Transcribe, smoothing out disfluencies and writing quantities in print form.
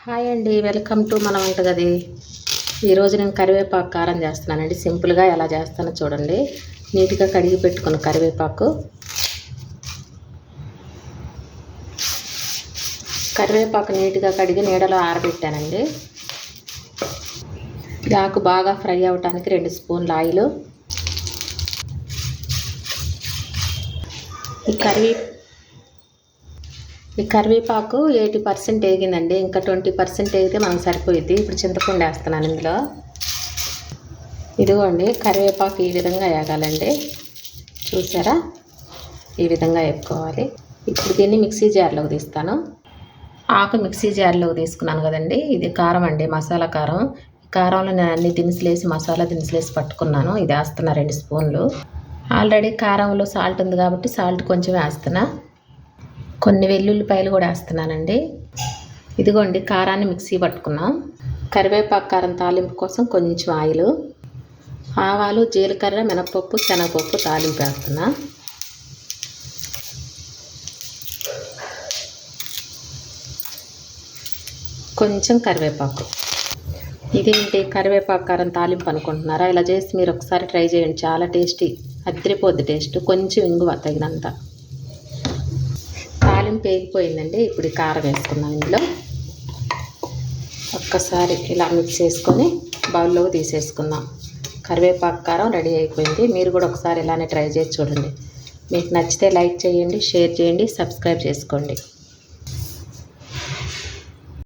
Hi అండి, welcome to మన వంటగది. ఈరోజు నేను కరివేపాకు కారం చేస్తున్నానండి. సింపుల్గా ఎలా చేస్తానో చూడండి. నీట్గా కడిగి పెట్టుకున్న కరివేపాకు నీట్గా కడిగి నీడలో ఆరబెట్టానండి. ఆకు బాగా ఫ్రై అవ్వడానికి 2 స్పూన్ల ఆయిల్. ఈ కరివేపాకు 80% వేగిందండి. ఇంకా 20% వేగితే మనకు సరిపోయింది. ఇప్పుడు చింతపండు వేస్తున్నాను ఇందులో. ఇదిగోండి, కరివేపాకు ఈ విధంగా వేగాలండి. చూసారా, ఈ విధంగా వేపుకోవాలి. ఇప్పుడు దీన్ని మిక్సీ జార్లోకి తీస్తాను. ఆకు మిక్సీ జార్లోకి తీసుకున్నాను కదండి. ఇది కారం అండి, మసాలా కారం. కారంలో నేను అన్ని దినుసులు వేసి, మసాలా దినుసులు వేసి పట్టుకున్నాను. ఇది వేస్తున్నా 2 స్పూన్లు. ఆల్రెడీ కారంలో సాల్ట్ ఉంది కాబట్టి సాల్ట్ కొంచెం వేస్తున్నా. కొన్ని వెల్లుల్లిపాయలు కూడా వేస్తున్నానండి. ఇదిగోండి, కారాన్ని మిక్సీ పట్టుకున్నాం. కరివేపాకు కారం తాలింపు కోసం కొంచెం ఆయిల్, ఆవాలు, జీలకర్ర, మినపప్పు, శనగపప్పు తాలింపు వేస్తున్నా. కొంచెం కరివేపాకు. ఇదేంటి కరివేపాకు కారం తాలింపు అనుకుంటున్నారా? ఇలా చేసి మీరు ఒకసారి ట్రై చేయండి, చాలా టేస్టీ, అదిరిపోద్ది టేస్ట్. కొంచెం ఇంగువ తగినంత. తాలింపు వేగిపోయిందండి. ఇప్పుడు కారం వేసుకున్నాం ఇందులో. ఒక్కసారి ఇలా మిక్స్ చేసుకొని బౌల్లోకి తీసేసుకుందాం. కరివేపాకు కారం రెడీ అయిపోయింది. మీరు కూడా ఒకసారి ఇలానే ట్రై చేసి చూడండి. మీకు నచ్చితే లైక్ చేయండి, షేర్ చేయండి, సబ్స్క్రైబ్ చేసుకోండి.